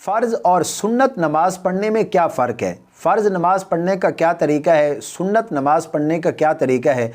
फ़र्ज़ और सुन्नत नमाज़ पढ़ने में क्या फ़र्क है, फ़र्ज़ नमाज़ पढ़ने का क्या तरीका है, सुन्नत नमाज़ पढ़ने का क्या तरीका है।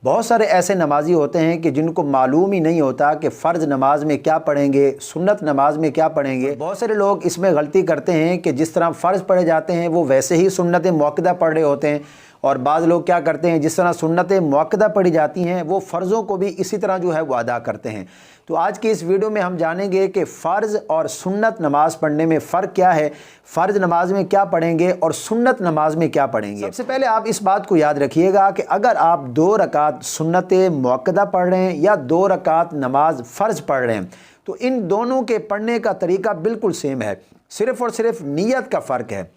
बहुत सारे ऐसे नमाज़ी होते हैं कि जिनको मालूम ही नहीं होता कि फ़र्ज़ नमाज में क्या पढ़ेंगे, सुन्नत नमाज में क्या पढ़ेंगे। बहुत सारे लोग इसमें गलती करते हैं कि जिस तरह फ़र्ज़ पढ़े जाते हैं वो वैसे ही सुन्नत मुअक्कदा पढ़ रहे होते हैं, और बाज़ लोग क्या करते हैं जिस तरह सुन्नत मुअक्कदा पढ़ी जाती हैं वो फ़र्ज़ों को भी इसी तरह जो है वो अदा करते हैं। तो आज की इस वीडियो में हम जानेंगे कि फ़र्ज़ और सुन्नत नमाज़ पढ़ने में फ़र्क क्या है, फ़र्ज़ नमाज में क्या पढ़ेंगे और सुन्नत नमाज में क्या पढ़ेंगे। सबसे पहले आप इस बात को याद रखिएगा कि अगर आप 2 रकात सुन्नत मुअक्कदा पढ़ रहे हैं या 2 रकात नमाज फ़र्ज़ पढ़ रहे हैं तो इन दोनों के पढ़ने का तरीका बिल्कुल सेम है, सिर्फ़ और सिर्फ नीयत का फ़र्क है।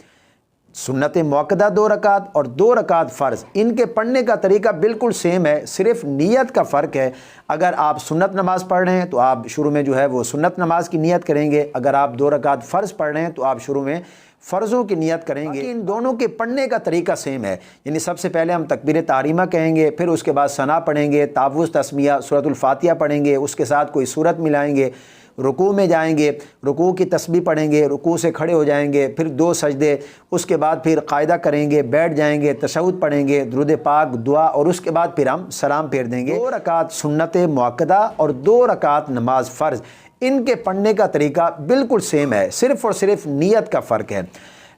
सुन्नत मुअक्कदा 2 रकात और 2 रकात फ़र्ज़, इनके पढ़ने का तरीका बिल्कुल सेम है, सिर्फ़ नीयत का फ़र्क है। अगर आप सुन्नत नमाज़ पढ़ रहे हैं तो आप शुरू में जो है वो सुन्नत नमाज की नियत करेंगे, अगर आप 2 रकात फ़र्ज़ पढ़ रहे हैं तो आप शुरू में फ़र्ज़ों की नियत करेंगे। इन दोनों के पढ़ने का तरीका सेम है, यानी सबसे पहले हम तकबीर तारीमा कहेंगे, फिर उसके बाद सना पढ़ेंगे, तावुज़ तस्मिया सूरतुल फातिहा पढ़ेंगे, उसके साथ कोई सूरत मिलाएंगे, रुकू में जाएंगे, रुकू की तस्बीह पढ़ेंगे, रुकू से खड़े हो जाएंगे, फिर 2 सजदे, उसके बाद फिर कायदा करेंगे, बैठ जाएंगे, तशहुद पढ़ेंगे, दुरूद पाक, दुआ, और उसके बाद फिर हम सलाम फेर देंगे। 2 रकात सुन्नत मुअक्कदा और 2 रकात नमाज फ़र्ज़, इनके पढ़ने का तरीका बिल्कुल सेम है, सिर्फ़ और सिर्फ नीयत का फ़र्क है।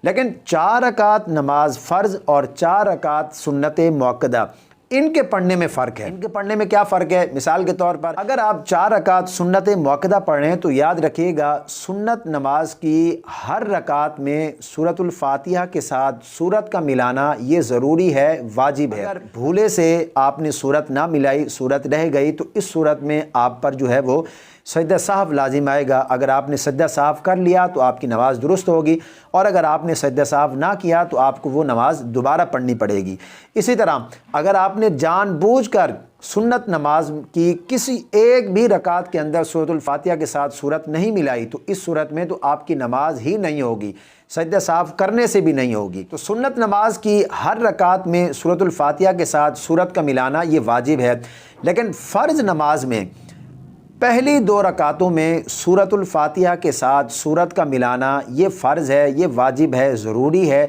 लेकिन 4 रकात नमाज फ़र्ज़ और 4 रकात सुन्नत मुअक्कदा, इनके पढ़ने में फ़र्क है। इनके पढ़ने में क्या फ़र्क है, मिसाल के तौर पर अगर आप 4 रकात सुन्नत मुअक्कदा पढ़ रहे हैं तो याद रखिएगा सुन्नत नमाज की हर रकात में सूरतुल फातिहा के साथ सूरत का मिलाना ये ज़रूरी है, वाजिब है। अगर भूले से आपने सूरत ना मिलाई, सूरत रह गई, तो इस सूरत में आप पर जो है वो सजदा साहव लाजिम आएगा। अगर आपने सजदा साहव कर लिया तो आपकी नमाज़ दुरुस्त होगी, और अगर आपने सजदा साहव ना किया तो आपको वो नमाज़ दोबारा पढ़नी पड़ेगी। इसी तरह अगर आपने जानबूझकर सुन्नत नमाज की किसी एक भी रकात के अंदर सूरतुल फातिहा के साथ सूरत नहीं मिलाई तो इस सूरत में तो आपकी नमाज ही नहीं होगी, सजदा साहव करने से भी नहीं होगी। तो सुन्नत नमाज की हर रकात में सूरतुल फातिहा के साथ सूरत का मिलाना ये वाजिब है। लेकिन फ़र्ज़ नमाज में पहली 2 रकातों में सूरतुल फातिहा के साथ सूरत का मिलाना ये फ़र्ज़ है, ये वाजिब है, ज़रूरी है।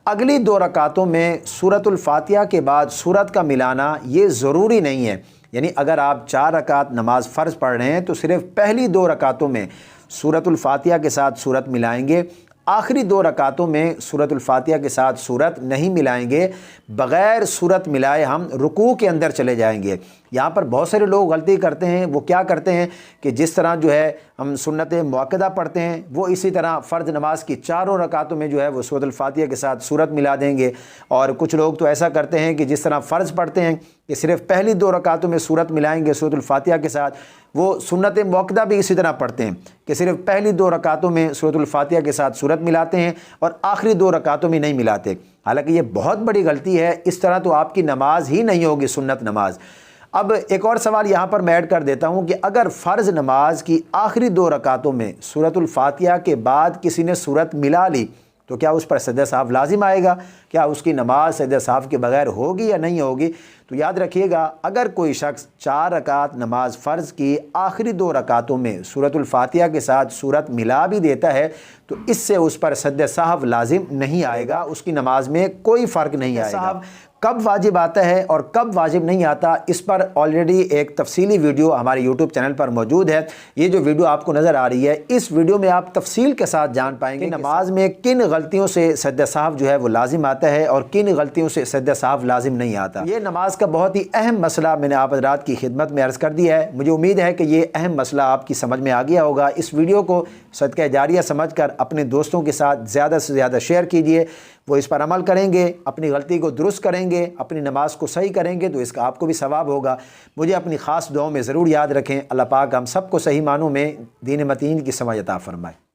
अगली 2 रकातों में सूरतुल फातिहा के बाद सूरत का मिलाना ये ज़रूरी नहीं है, यानी अगर आप 4 रकात नमाज फ़र्ज़ पढ़ रहे हैं तो सिर्फ़ पहली 2 रकातों में सूरतुल फातिहा के साथ सूरत मिलाएंगे, आखिरी 2 रकातों में सूरतुल फातिहा के साथ सूरत नहीं मिलाएंगे, बग़ैर सूरत मिलाए हम रुकू के अंदर चले जाएंगे। यहाँ पर बहुत सारे लोग गलती करते हैं, वो क्या करते हैं कि जिस तरह जो है हम सुन्नत मुअक्कदा पढ़ते हैं वो इसी तरह फ़र्ज़ नमाज की 4 रकातों में जो है वो सूरतुल फातिहा के साथ सूरत मिला देंगे। और कुछ लोग तो ऐसा करते हैं कि जिस तरह फ़र्ज़ पढ़ते हैं कि सिर्फ़ पहली 2 रकातों में सूरत मिलाएंगे सूरतुल फातिहा के साथ, वो सुन्नत मुअक्कदा भी इसी तरह पढ़ते हैं कि सिर्फ़ पहली 2 रकातों में सूरतुल फातिहा के साथ सूरत मिलाते हैं और आखिरी 2 रकातों में नहीं मिलाते। हालांकि ये बहुत बड़ी गलती है, इस तरह तो आपकी नमाज ही नहीं होगी सुन्नत नमाज। अब एक और सवाल यहाँ पर मैं ऐड कर देता हूँ कि अगर फ़र्ज़ नमाज की आखिरी 2 रकातों में सूरतुल फातिहा के बाद किसी ने सूरत मिला ली तो क्या उस पर सजदा साहव लाजिम आएगा, क्या उसकी नमाज सजदा साहव के बगैर होगी या नहीं होगी। तो याद रखिएगा अगर कोई शख्स 4 रकात नमाज फ़र्ज़ की आखिरी 2 रकातों में सूरतुल फातिहा के साथ सूरत मिला भी देता है तो इससे उस पर सजदा साहव लाजिम नहीं आएगा, उसकी नमाज में कोई फ़र्क नहीं आएगा। कब वाजिब आता है और कब वाजिब नहीं आता, इस पर ऑलरेडी एक तफसीली वीडियो हमारे YouTube चैनल पर मौजूद है। ये जो वीडियो आपको नज़र आ रही है इस वीडियो में आप तफसील के साथ जान पाएंगे नमाज में किन गलतियों से सजदा साहव जो है वो लाजिम आता है और किन गलतियों से सजदा साहव लाजिम नहीं आता। ये नमाज का बहुत ही अहम मसला मैंने आप हज़रात की खिदमत में अर्ज़ कर दिया है। मुझे उम्मीद है कि ये अहम मसला आपकी समझ में आ गया होगा। इस वीडियो को सदका जारिया समझ कर अपने दोस्तों के साथ ज़्यादा से ज़्यादा शेयर कीजिए, वो इस पर अमल करेंगे, अपनी गलती को दुरुस्त करेंगे, अपनी नमाज को सही करेंगे तो इसका आपको भी सवाब होगा। मुझे अपनी ख़ास दुआओं में ज़रूर याद रखें। अल्लाह पाक हम सबको सही मानों में दीन मतीन की समझ अता फ़रमाए।